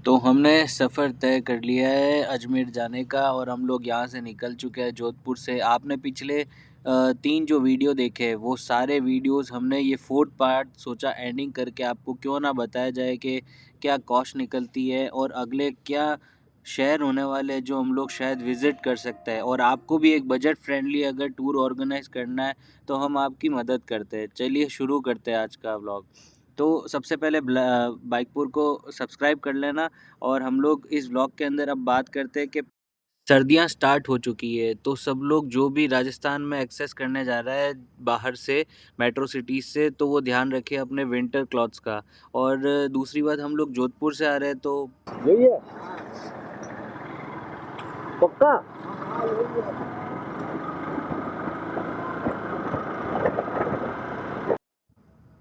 तो हमने सफ़र तय कर लिया है अजमेर जाने का और हम लोग यहाँ से निकल चुके हैं जोधपुर से। आपने पिछले 3 जो वीडियो देखे हैं वो सारे वीडियोस हमने ये 4th पार्ट सोचा एंडिंग करके आपको क्यों ना बताया जाए कि क्या कॉस्ट निकलती है और अगले क्या शहर होने वाले हैं जो हम लोग शायद विज़िट कर सकते हैं। और आपको भी एक बजट फ्रेंडली अगर टूर ऑर्गेनाइज़ करना है तो हम आपकी मदद करते हैं। चलिए शुरू करते हैं आज का व्लॉग। तो सबसे पहले बाइकपुर को सब्सक्राइब कर लेना। और हम लोग इस व्लॉग के अंदर अब बात करते हैं कि सर्दियां स्टार्ट हो चुकी है तो सब लोग जो भी राजस्थान में एक्सेस करने जा रहा है बाहर से मेट्रो सिटीज़ से तो वो ध्यान रखे अपने विंटर क्लॉथ्स का। और दूसरी बात हम लोग जोधपुर से आ रहे हैं तो यही है पक्का।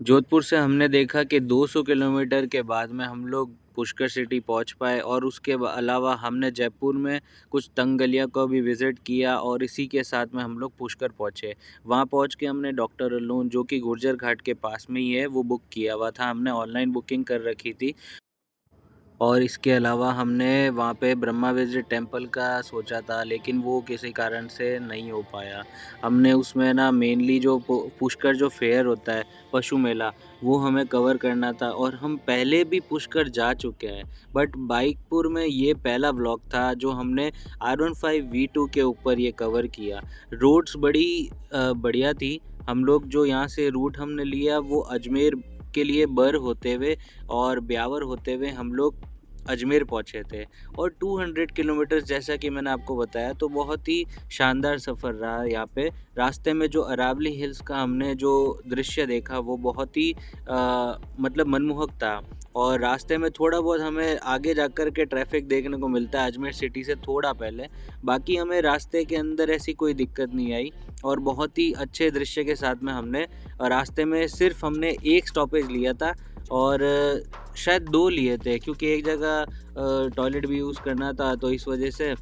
जोधपुर से हमने देखा कि 200 किलोमीटर के बाद में हम लोग पुष्कर सिटी पहुंच पाए और उसके अलावा हमने जयपुर में कुछ तंग गलियाँ को भी विज़िट किया और इसी के साथ में हम लोग पुष्कर पहुंचे। वहां पहुंच के हमने डॉक्टर अलोन जो कि गुर्जर घाट के पास में ही है वो बुक किया हुआ था, हमने ऑनलाइन बुकिंग कर रखी थी। और इसके अलावा हमने वहाँ पे ब्रह्मा विजय टेम्पल का सोचा था लेकिन वो किसी कारण से नहीं हो पाया। हमने उसमें ना मेनली जो पुष्कर जो फेयर होता है पशु मेला वो हमें कवर करना था और हम पहले भी पुष्कर जा चुके हैं। बट बाइकपुर में ये पहला व्लॉग था जो हमने R15 V2 के ऊपर ये कवर किया। रोड्स बड़ी बढ़िया थी। हम लोग जो यहाँ से रूट हमने लिया वो अजमेर के लिए बर होते हुए और ब्यावर होते हुए हम लोग अजमेर पहुँचे थे। और 200 किलोमीटर जैसा कि मैंने आपको बताया तो बहुत ही शानदार सफ़र रहा। यहाँ पे रास्ते में जो अरावली हिल्स का हमने जो दृश्य देखा वो बहुत ही मतलब मनमोहक था। और रास्ते में थोड़ा बहुत हमें आगे जाकर के ट्रैफिक देखने को मिलता है अजमेर सिटी से थोड़ा पहले, बाकी हमें रास्ते के अंदर ऐसी कोई दिक्कत नहीं आई। और बहुत ही अच्छे दृश्य के साथ में हमने रास्ते में सिर्फ हमने एक स्टॉपेज लिया था और शायद 2 लिए थे क्योंकि एक जगह टॉयलेट भी यूज़ करना था तो इस वजह से।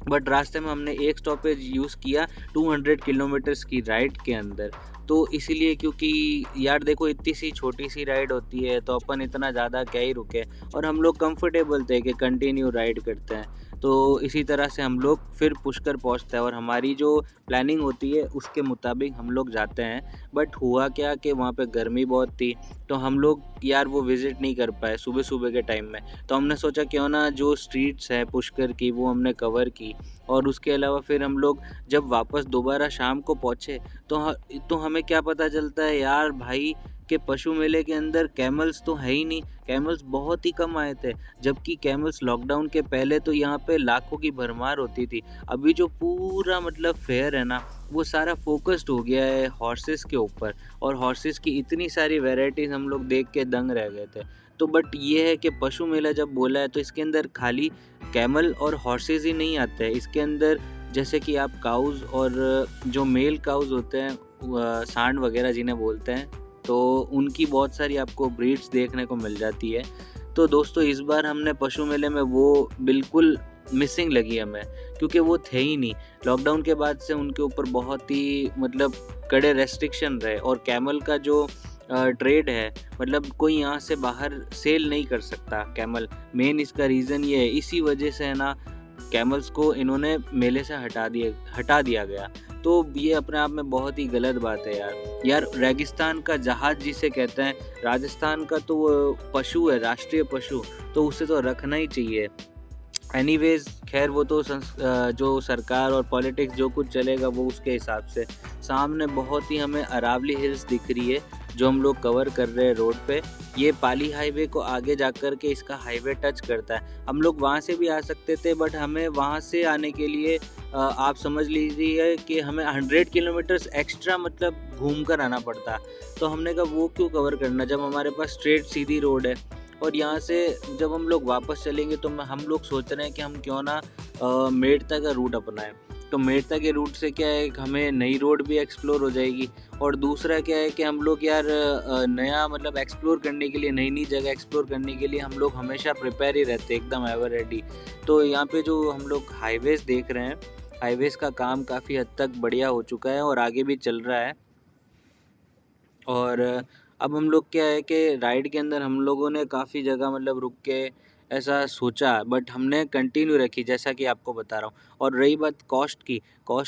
बट रास्ते में हमने एक स्टॉपेज यूज़ किया 200 किलोमीटर्स की राइड के अंदर। तो इसीलिए क्योंकि यार देखो इतनी सी छोटी सी राइड होती है तो अपन इतना ज़्यादा क्या ही रुके और हम लोग कंफर्टेबल थे कि कंटिन्यू राइड करते हैं। तो इसी तरह से हम लोग फिर पुष्कर पहुंचते हैं और हमारी जो प्लानिंग होती है उसके मुताबिक हम लोग जाते हैं। बट हुआ क्या कि वहाँ पे गर्मी बहुत थी तो हम लोग यार वो विज़िट नहीं कर पाए सुबह सुबह के टाइम में। तो हमने सोचा क्यों ना जो स्ट्रीट्स हैं पुष्कर की वो हमने कवर की। और उसके अलावा फिर हम लोग जब वापस दोबारा शाम को पहुँचे तो हमें क्या पता चलता है यार भाई कि पशु मेले के अंदर कैमल्स तो है ही नहीं। कैमल्स बहुत ही कम आए थे जबकि कैमल्स लॉकडाउन के पहले तो यहाँ पे लाखों की भरमार होती थी। अभी जो पूरा मतलब फेयर है ना वो सारा फोकस्ड हो गया है हॉर्सेस के ऊपर और हॉर्सेस की इतनी सारी वैरायटीज़ हम लोग देख के दंग रह गए थे। तो बट ये है कि पशु मेला जब बोला है तो इसके अंदर खाली कैमल और हॉर्सेस ही नहीं आते हैं। इसके अंदर जैसे कि आप काउज़ और जो मेल काउज़ होते हैं सांड वगैरह जिन्हें बोलते हैं तो उनकी बहुत सारी आपको ब्रीड्स देखने को मिल जाती है। तो दोस्तों इस बार हमने पशु मेले में वो बिल्कुल मिसिंग लगी हमें क्योंकि वो थे ही नहीं। लॉकडाउन के बाद से उनके ऊपर बहुत ही मतलब कड़े रेस्ट्रिक्शन रहे और कैमल का जो ट्रेड है मतलब कोई यहाँ से बाहर सेल नहीं कर सकता कैमल। मेन इसका रीज़न ये है, इसी वजह से है ना कैमल्स को इन्होंने मेले से हटा दिया गया। तो ये अपने आप में बहुत ही गलत बात है यार रेगिस्तान का जहाज जिसे कहते हैं, राजस्थान का तो वो पशु है, राष्ट्रीय पशु, तो उसे तो रखना ही चाहिए। एनीवेज खैर वो तो जो सरकार और पॉलिटिक्स जो कुछ चलेगा वो उसके हिसाब से। सामने बहुत ही हमें अरावली हिल्स दिख रही है जो हम लोग कवर कर रहे हैं रोड पे। ये पाली हाईवे को आगे जाकर के इसका हाईवे टच करता है। हम लोग वहाँ से भी आ सकते थे बट हमें वहाँ से आने के लिए आप समझ लीजिए कि हमें 100 किलोमीटर्स एक्स्ट्रा मतलब घूम कर आना पड़ता। तो हमने कहा वो क्यों कवर करना जब हमारे पास स्ट्रेट सीधी रोड है। और यहाँ से जब हम लोग वापस चलेंगे तो हम लोग सोच रहे हैं कि हम क्यों ना मेड़ता का रूट अपनाएं। तो मेड़ता के रूट से क्या है हमें नई रोड भी एक्सप्लोर हो जाएगी और दूसरा क्या है कि हम लोग यार नया मतलब एक्सप्लोर करने के लिए नई जगह एक्सप्लोर करने के लिए हम लोग हमेशा प्रिपेयर ही रहते हैं, एकदम एवर रेडी। तो यहाँ पे जो हम लोग हाईवेज़ देख रहे हैं, हाईवेज़ का काम काफ़ी हद तक बढ़िया हो चुका है और आगे भी चल रहा है। और अब हम लोग क्या है कि राइड के अंदर हम लोगों ने काफ़ी जगह मतलब रुक के ऐसा सोचा, बट हमने कंटिन्यू रखी जैसा कि आपको बता रहा हूँ। और रही बात कॉस्ट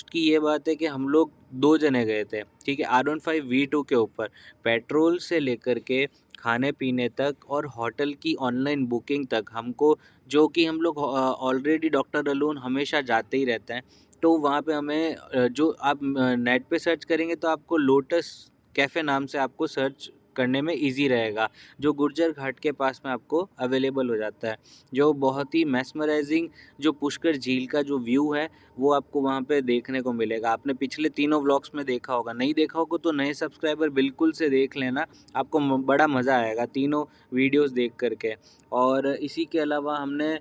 की ये बात है कि हम लोग 2 जने गए थे, ठीक है? R15 V2 के ऊपर पेट्रोल से लेकर के खाने-पीने तक और होटल की ऑनलाइन बुकिंग तक हमको, जो कि हम लोग ऑलरेडी डॉक्टर अलोन हमेशा जाते ही रहते हैं। तो वहाँ पे हमें जो आप नेट पे सर्च करेंगे तो आपको लोटस कैफ़े नाम से आपको सर्च करने में ईज़ी रहेगा, जो गुर्जर घाट के पास में आपको अवेलेबल हो जाता है। जो बहुत ही मेस्मराइज़िंग, जो पुष्कर झील का जो व्यू है, वो आपको वहाँ पे देखने को मिलेगा। आपने पिछले तीनों व्लॉग्स में देखा होगा, नहीं देखा होगा तो नए सब्सक्राइबर बिल्कुल से देख लेना, आपको बड़ा मज़ा आएगा तीनों वीडियोस देख करके। और इसी के अलावा हमने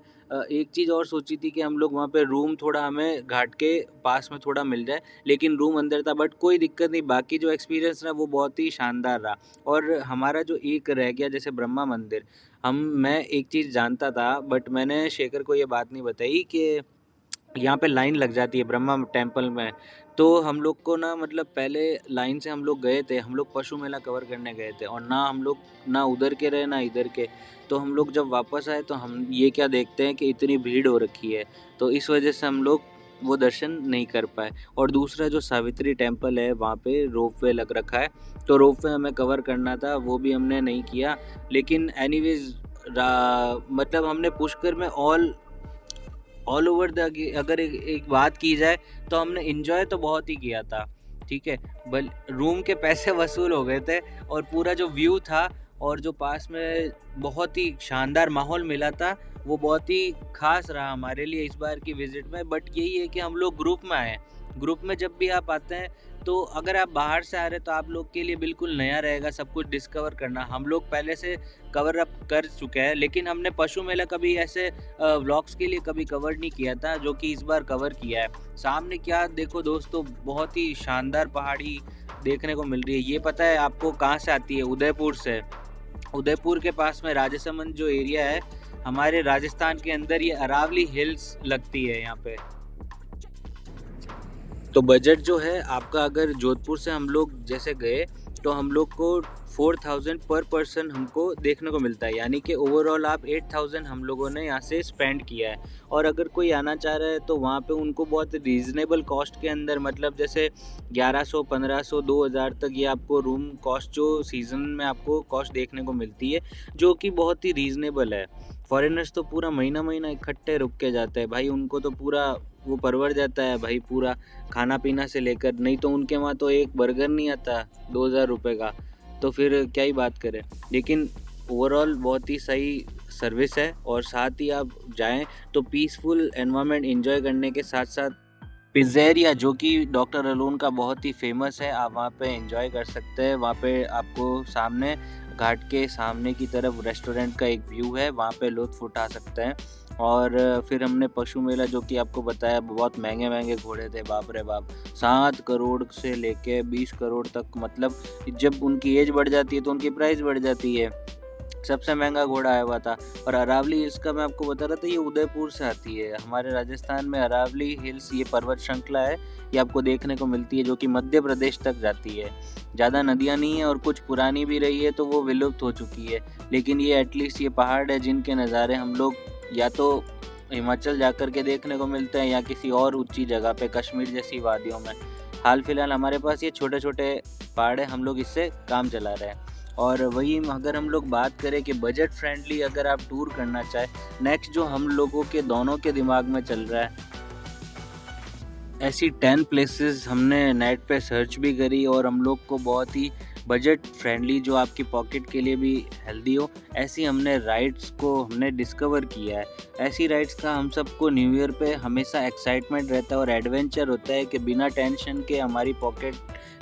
एक चीज़ और सोची थी कि हम लोग वहाँ पे रूम थोड़ा हमें घाट के पास में थोड़ा मिल जाए, लेकिन रूम अंदर था, बट कोई दिक्कत नहीं, बाकी जो एक्सपीरियंस रहा वो बहुत ही शानदार रहा। और हमारा जो एक रह गया जैसे ब्रह्मा मंदिर, मैं एक चीज़ जानता था बट मैंने शेखर को ये बात नहीं बताई कि यहाँ पे लाइन लग जाती है ब्रह्मा टेम्पल में। तो हम लोग को ना मतलब पहले लाइन से हम लोग गए थे, हम लोग पशु मेला कवर करने गए थे और ना हम लोग ना उधर के रहे ना इधर के। तो हम लोग जब वापस आए तो हम ये क्या देखते हैं कि इतनी भीड़ हो रखी है, तो इस वजह से हम लोग वो दर्शन नहीं कर पाए। और दूसरा जो सावित्री टेम्पल है वहाँ पे रोपवे लग रखा है, तो रोपवे हमें कवर करना था, वो भी हमने नहीं किया। लेकिन एनीवेज मतलब हमने पुष्कर में ऑल ओवर द अगर एक बात की जाए तो हमने एंजॉय तो बहुत ही किया था, ठीक है? बल रूम के पैसे वसूल हो गए थे और पूरा जो व्यू था और जो पास में बहुत ही शानदार माहौल मिला था, वो बहुत ही खास रहा हमारे लिए इस बार की विजिट में। बट यही है कि हम लोग ग्रुप में आए हैं, ग्रुप में जब भी आप आते हैं तो अगर आप बाहर से आ रहे हैं तो आप लोग के लिए बिल्कुल नया रहेगा सब कुछ डिस्कवर करना। हम लोग पहले से कवर अप कर चुके हैं, लेकिन हमने पशु मेला कभी ऐसे व्लॉग्स के लिए कभी कवर नहीं किया था, जो कि इस बार कवर किया है। सामने क्या देखो दोस्तों, बहुत ही शानदार पहाड़ी देखने को मिल रही है। ये पता है आपको कहाँ से आती है? उदयपुर से। उदयपुर के पास में राजसमंद जो एरिया है हमारे राजस्थान के अंदर, ये अरावली हिल्स लगती है यहाँ पे। तो बजट जो है आपका, अगर जोधपुर से हम लोग जैसे गए तो हम लोग को 4000 पर पर्सन हमको देखने को मिलता है, यानी कि ओवरऑल आप 8000 हम लोगों ने यहाँ से स्पेंड किया है। और अगर कोई आना चाह रहा है तो वहाँ पे उनको बहुत रीज़नेबल कॉस्ट के अंदर, मतलब जैसे 1100 1500 2000 तक ये आपको रूम कॉस्ट जो सीज़न में आपको कॉस्ट देखने को मिलती है, जो कि बहुत ही रीज़नेबल है। फॉरेनर्स तो पूरा महीना महीना इकट्ठे रुक के जाते हैं भाई, उनको तो पूरा वो परवर जाता है भाई, पूरा खाना पीना से लेकर। नहीं तो उनके वहाँ तो एक बर्गर नहीं आता 2000 रुपये का, तो फिर क्या ही बात करें। लेकिन ओवरऑल बहुत ही सही सर्विस है, और साथ ही आप जाएं तो पीसफुल एनवायरनमेंट एंजॉय करने के साथ साथ पिज़्ज़ेरिया, जो कि डॉक्टर अलोन का बहुत ही फेमस है, आप वहाँ पे एंजॉय कर सकते हैं। वहाँ पे आपको सामने घाट के सामने की तरफ रेस्टोरेंट का एक व्यू है, वहाँ पे लुत्फ़ उठा सकते हैं। और फिर हमने पशु मेला, जो कि आपको बताया बहुत महंगे महंगे घोड़े थे, बाप रे बाप, 7 करोड़ से लेके 20 करोड़ तक, मतलब जब उनकी एज बढ़ जाती है तो उनकी प्राइस बढ़ जाती है। सबसे महंगा घोड़ा आया हुआ था। और अरावली हिल्स का मैं आपको बता रहा था, ये उदयपुर से आती है। हमारे राजस्थान में अरावली हिल्स ये पर्वत श्रृंखला है, ये आपको देखने को मिलती है, जो कि मध्य प्रदेश तक जाती है। ज़्यादा नदियाँ नहीं है और कुछ पुरानी भी रही है तो वो विलुप्त हो चुकी है, लेकिन ये एटलीस्ट ये पहाड़ है जिनके नज़ारे हम लोग या तो हिमाचल जाकर के देखने को मिलते हैं या किसी और ऊंची जगह पे, कश्मीर जैसी वादियों में। हाल फिलहाल हमारे पास ये छोटे छोटे पहाड़ है, हम लोग इससे काम चला रहे हैं। और वही अगर हम लोग बात करें कि बजट फ्रेंडली अगर आप टूर करना चाहें, नेक्स्ट जो हम लोगों के दोनों के दिमाग में चल रहा है, ऐसी 10 प्लेसेस हमने नेट पे सर्च भी करी और हम लोग को बहुत ही बजट फ्रेंडली, जो आपकी पॉकेट के लिए भी हेल्दी हो, ऐसी हमने राइड्स को हमने डिस्कवर किया है। ऐसी राइड्स का हम सबको न्यू ईयर पे हमेशा एक्साइटमेंट रहता है और एडवेंचर होता है कि बिना टेंशन के, हमारी पॉकेट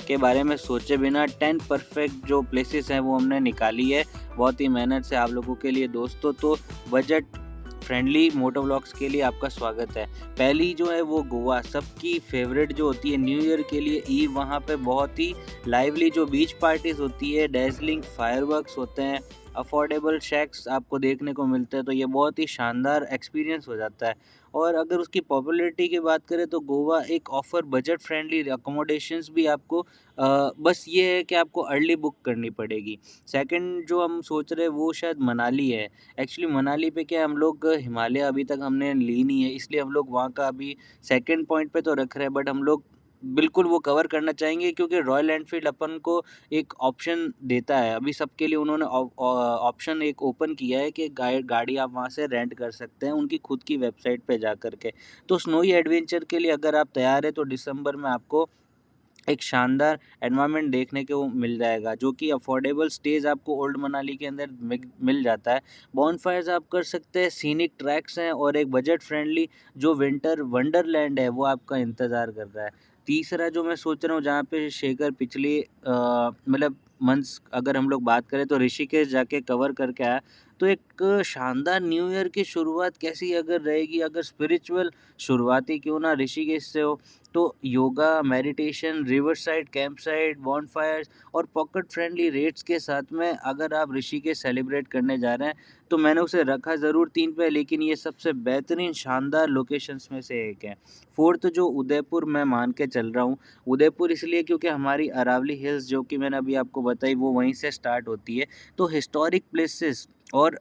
के बारे में सोचे बिना 10 परफेक्ट जो प्लेसेस हैं वो हमने निकाली है बहुत ही मेहनत से आप लोगों के लिए दोस्तों। तो बजट फ्रेंडली मोटो व्लॉग्स के लिए आपका स्वागत है। पहली जो है वो गोवा, सबकी फेवरेट जो होती है न्यू ईयर के लिए ईव, वहाँ पे बहुत ही लाइवली जो बीच पार्टीज होती है, डेजलिंग फायरवर्क्स होते हैं, अफोर्डेबल शैक्स आपको देखने को मिलते हैं, तो ये बहुत ही शानदार एक्सपीरियंस हो जाता है। और अगर उसकी पॉपुलैरिटी की बात करें तो गोवा एक ऑफ़र बजट फ्रेंडली अकोमोडेशंस भी आपको बस ये है कि आपको अर्ली बुक करनी पड़ेगी। सेकंड जो हम सोच रहे हैं वो शायद मनाली है। एक्चुअली मनाली पे क्या है, हम लोग हिमालय अभी तक हमने ली नहीं है, इसलिए हम लोग वहाँ का अभी सेकंड पॉइंट पे तो रख रहे हैं, बट हम लोग बिल्कुल वो कवर करना चाहेंगे क्योंकि रॉयल एनफील्ड अपन को एक ऑप्शन देता है। अभी सबके लिए उन्होंने ऑप्शन एक ओपन किया है कि गाड़ी आप वहाँ से रेंट कर सकते हैं उनकी खुद की वेबसाइट पे जा कर के। तो स्नोई एडवेंचर के लिए अगर आप तैयार हैं तो दिसंबर में आपको एक शानदार एनवायरनमेंट देखने को मिल जाएगा, जो कि अफोर्डेबल स्टेज आपको ओल्ड मनाली के अंदर मिल जाता है। बॉनफायर्स आप कर सकते हैं, सीनिक ट्रैक्स हैं और एक बजट फ्रेंडली जो विंटर वंडरलैंड है वो आपका इंतज़ार कर रहा है। तीसरा जो मैं सोच रहा हूँ जहाँ पे शेखर पिछली मतलब मंथ्स अगर हम लोग बात करें तो ऋषिकेश जाके कवर करके आया। तो एक शानदार न्यू ईयर की शुरुआत कैसी अगर रहेगी, अगर स्पिरिचुअल शुरुआत ही क्यों ना ऋषिकेश से हो, तो yoga, meditation, riverside campsite, bonfires और पॉकेट फ्रेंडली रेट्स के साथ में अगर आप ऋषिकेश सेलिब्रेट करने जा रहे हैं, तो मैंने उसे रखा ज़रूर 3 पे, लेकिन ये सबसे बेहतरीन शानदार लोकेशंस में से एक है। फोर्थ जो उदयपुर मैं मान के चल रहा हूँ, उदयपुर इसलिए क्योंकि हमारी अरावली हिल्स जो कि मैंने अभी आपको बताई वो वहीं से स्टार्ट होती है। तो हिस्टोरिक प्लेसेस और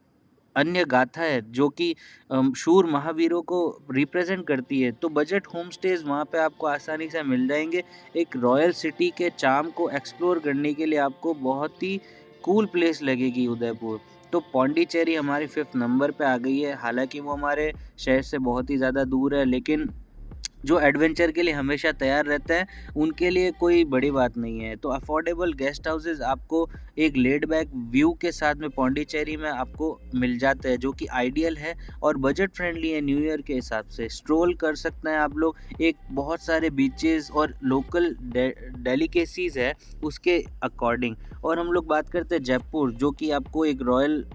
अन्य गाथा है जो कि शूर महावीरों को रिप्रेजेंट करती है, तो बजट होम स्टेज वहाँ पे आपको आसानी से मिल जाएंगे। एक रॉयल सिटी के चार्म को एक्सप्लोर करने के लिए आपको बहुत ही कूल प्लेस लगेगी उदयपुर। तो पौंडीचेरी हमारी 5th नंबर पे आ गई है, हालांकि वो हमारे शहर से बहुत ही ज़्यादा दूर है, लेकिन जो एडवेंचर के लिए हमेशा तैयार रहते हैं उनके लिए कोई बड़ी बात नहीं है। तो अफोर्डेबल गेस्ट हाउसेस आपको एक लेड बैक व्यू के साथ में पौंडीचेरी में आपको मिल जाते हैं, जो कि आइडियल है और बजट फ्रेंडली है। न्यू ईयर के हिसाब से स्ट्रोल कर सकते हैं आप लोग, एक बहुत सारे बीचेस और लोकल डेलिकेसीज है उसके अकॉर्डिंग। और हम लोग बात करते हैं जयपुर, जो कि आपको एक रॉयल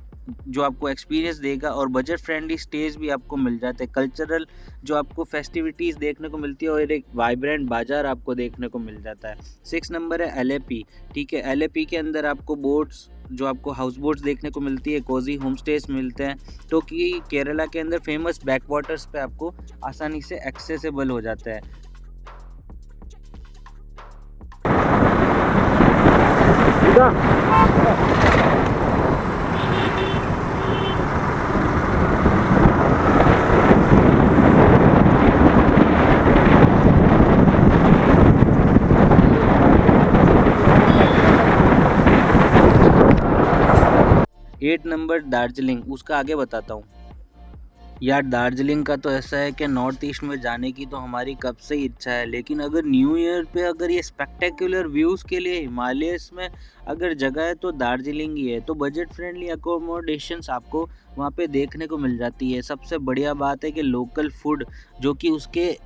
जो आपको एक्सपीरियंस देगा और बजट फ्रेंडली स्टेज भी आपको मिल जाते हैं, कल्चरल जो आपको फेस्टिविटीज़ देखने को मिलती है और एक वाइब्रेंट बाज़ार आपको देखने को मिल जाता है। 6 नंबर है एलएपी। ठीक है, एलएपी के अंदर आपको बोट्स जो आपको हाउस बोट्स देखने को मिलती है, कोजी होम स्टेज मिलते हैं, तो कि केरला के अंदर फेमस बैक वाटर्स पे आपको आसानी से एक्सेसिबल हो जाता है। 8 नंबर दार्जिलिंग, उसका आगे बताता हूँ। यार दार्जिलिंग का तो ऐसा है कि नॉर्थ ईस्ट में जाने की तो हमारी कब से ही इच्छा है, लेकिन अगर न्यू ईयर पे अगर ये स्पेक्टेकुलर व्यूज़ के लिए हिमालयस में अगर जगह है तो दार्जिलिंग ही है। तो बजट फ्रेंडली अकोमोडेशंस आपको वहाँ पे देखने को मिल जाती है। सबसे बढ़िया बात है कि लोकल फूड जो कि उसके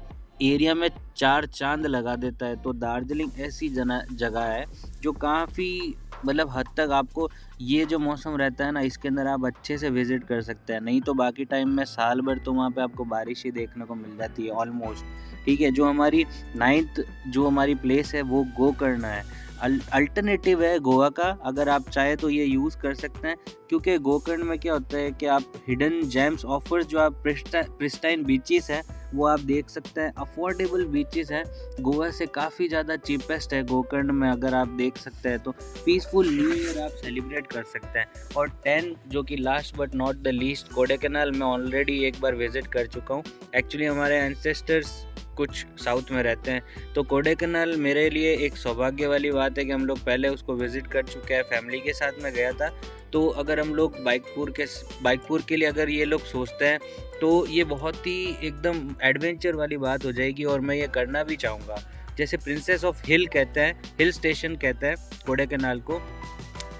एरिया में 4 चाँद लगा देता है। तो दार्जिलिंग ऐसी जगह है जो काफ़ी मतलब हद तक आपको ये जो मौसम रहता है ना, इसके अंदर आप अच्छे से विज़िट कर सकते हैं। नहीं तो बाकी टाइम में साल भर तो वहाँ पे आपको बारिश ही देखने को मिल जाती है ऑलमोस्ट। ठीक है, जो हमारी 9th जो हमारी प्लेस है वो गोकर्ण है। अल्टरनेटिव है गोवा का, अगर आप चाहें तो ये यूज़ कर सकते हैं, क्योंकि गोकर्ण में क्या होता है कि आप हिडन जेम्स ऑफर्स जो आप प्रिस्टाइन बीचेस हैं वो आप देख सकते हैं, अफोर्डेबल बीचेस हैं, गोवा से काफ़ी ज़्यादा चीपेस्ट है गोकर्ण में, अगर आप देख सकते हैं तो पीसफुल न्यू ईयर आप सेलिब्रेट कर सकते हैं। और 10 जो कि last but not the least, Kodaikanal मैं ऑलरेडी एक बार विज़िट कर चुका हूँ। एक्चुअली हमारे एंसेस्टर्स कुछ साउथ में रहते हैं, तो कोडाईकनाल मेरे लिए एक सौभाग्य वाली बात है कि हम लोग पहले उसको विज़िट कर चुके हैं, फैमिली के साथ में गया था। तो अगर हम लोग बाइकपुर के लिए अगर ये लोग सोचते हैं तो ये बहुत ही एकदम एडवेंचर वाली बात हो जाएगी और मैं ये करना भी चाहूँगा। जैसे प्रिंसेस ऑफ हिल कहते हैं, हिल स्टेशन कहते हैं कोडाईकनाल को,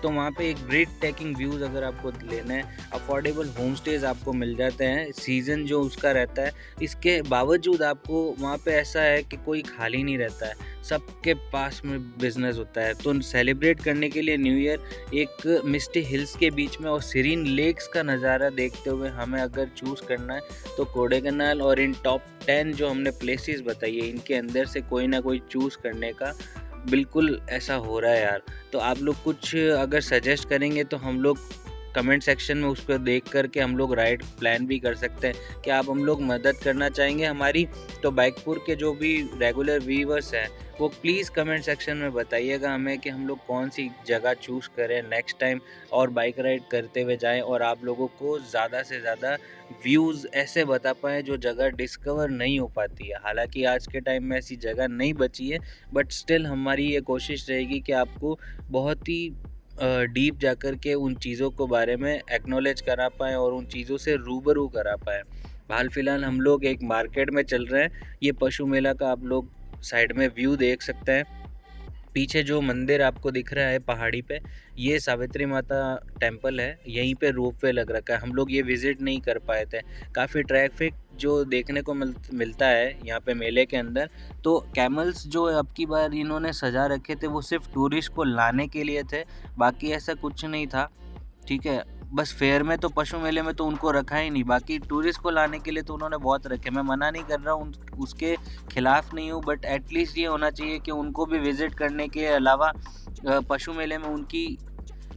तो वहाँ पे एक ब्रीथ टेकिंग व्यूज़ अगर आपको लेना है, अफोर्डेबल होम स्टेज आपको मिल जाते हैं, सीज़न जो उसका रहता है, इसके बावजूद आपको वहाँ पे ऐसा है कि कोई खाली नहीं रहता है, सबके पास में बिजनेस होता है। तो सेलिब्रेट करने के लिए न्यू ईयर एक मिस्टी हिल्स के बीच में और सीरीन लेक्स का नज़ारा देखते हुए हमें अगर चूज़ करना है तो कोडाईकनाल और इन टॉप 10 जो हमने प्लेसेस बताई है इनके अंदर से कोई ना कोई चूज़ करने का बिल्कुल ऐसा हो रहा है यार। तो आप लोग कुछ अगर सजेस्ट करेंगे तो हम लोग कमेंट सेक्शन में उसको देख कर के हम लोग राइड प्लान भी कर सकते हैं। क्या आप हम लोग मदद करना चाहेंगे हमारी? तो बाइकपुर के जो भी रेगुलर व्यूअर्स हैं वो प्लीज़ कमेंट सेक्शन में बताइएगा हमें कि हम लोग कौन सी जगह चूज़ करें नेक्स्ट टाइम और बाइक राइड करते हुए जाएं और आप लोगों को ज़्यादा से ज़्यादा व्यूज़ ऐसे बता पाएँ जो जगह डिस्कवर नहीं हो पाती है। हालांकि आज के टाइम में ऐसी जगह नहीं बची है, बट स्टिल हमारी ये कोशिश रहेगी कि आपको बहुत ही डीप जाकर के उन चीज़ों को बारे में एक्नॉलेज करा पाएँ और उन चीज़ों से रूबरू करा पाएँ। हाल फिलहाल हम लोग एक मार्केट में चल रहे हैं। ये पशु मेला का आप लोग साइड में व्यू देख सकते हैं। पीछे जो मंदिर आपको दिख रहा है पहाड़ी पे, ये सावित्री माता टेम्पल है। यहीं पे रोपवे लग रखा है। हम लोग ये विज़िट नहीं कर पाए थे। काफ़ी ट्रैफिक जो देखने को मिलता है यहाँ पे मेले के अंदर। तो कैमल्स जो अब की बार इन्होंने सजा रखे थे वो सिर्फ टूरिस्ट को लाने के लिए थे, बाकी ऐसा कुछ नहीं था। ठीक है, बस फेयर में तो पशु मेले में तो उनको रखा ही नहीं, बाकी टूरिस्ट को लाने के लिए तो उन्होंने बहुत रखे। मैं मना नहीं कर रहा हूँ, उसके खिलाफ नहीं हूँ, बट एटलीस्ट ये होना चाहिए कि उनको भी विज़िट करने के अलावा पशु मेले में उनकी,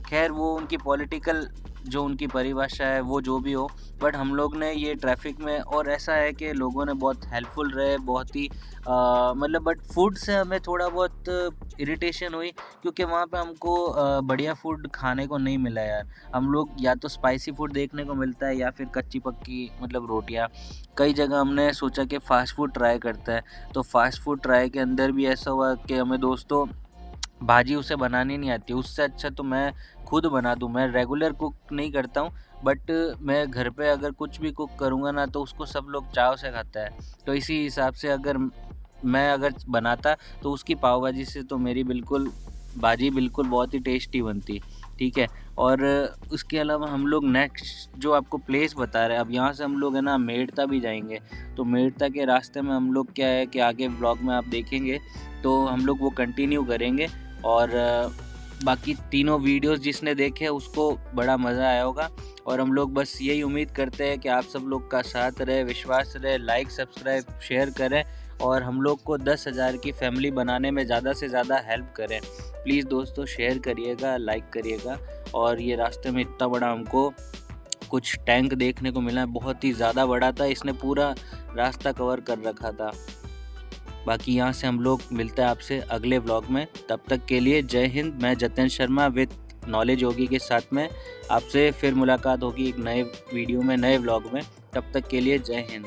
खैर वो उनकी पॉलिटिकल जो उनकी परिभाषा है वो जो भी हो, बट हम लोग ने ये ट्रैफिक में, और ऐसा है कि लोगों ने बहुत हेल्पफुल रहे, बहुत ही मतलब, बट फूड से हमें थोड़ा बहुत इरिटेशन हुई क्योंकि वहाँ पे हमको बढ़िया फूड खाने को नहीं मिला यार। हम लोग या तो स्पाइसी फूड देखने को मिलता है या फिर कच्ची पक्की मतलब रोटियाँ। कई जगह हमने सोचा कि फ़ास्ट फूड ट्राई करते हैं, तो फ़ास्ट फूड ट्राई के अंदर भी ऐसा हुआ कि हमें दोस्तों भाजी उसे बनानी नहीं आती। उससे अच्छा तो मैं खुद बना दूँ। मैं रेगुलर कुक नहीं करता हूँ, बट मैं घर पे अगर कुछ भी कुक करूँगा ना तो उसको सब लोग चाव से खाता है। तो इसी हिसाब से अगर मैं बनाता तो उसकी पाव भाजी से तो मेरी भाजी बिल्कुल बहुत ही टेस्टी बनती। ठीक है, और उसके अलावा हम लोग नेक्स्ट जो आपको प्लेस बता रहे हैं, अब यहाँ से हम लोग है ना मेड़ता भी जाएंगे। तो मेड़ता के रास्ते में हम लोग क्या है कि आगे ब्लॉग में आप देखेंगे तो हम लोग वो कंटिन्यू करेंगे। और बाकी तीनों वीडियोस जिसने देखे उसको बड़ा मज़ा आया होगा। और हम लोग बस यही उम्मीद करते हैं कि आप सब लोग का साथ रहे, विश्वास रहे, लाइक सब्सक्राइब शेयर करें और हम लोग को 10,000 की फैमिली बनाने में ज़्यादा से ज़्यादा हेल्प करें। प्लीज़ दोस्तों शेयर करिएगा, लाइक करिएगा। और ये रास्ते में इतना बड़ा हमको कुछ टैंक देखने को मिला, बहुत ही ज़्यादा बड़ा था, इसने पूरा रास्ता कवर कर रखा था। बाकी यहाँ से हम लोग मिलते हैं आपसे अगले व्लॉग में। तब तक के लिए जय हिंद। मैं जतिन शर्मा विद नॉलेज योगी के साथ में आपसे फिर मुलाकात होगी एक नए वीडियो में, नए व्लॉग में। तब तक के लिए जय हिंद।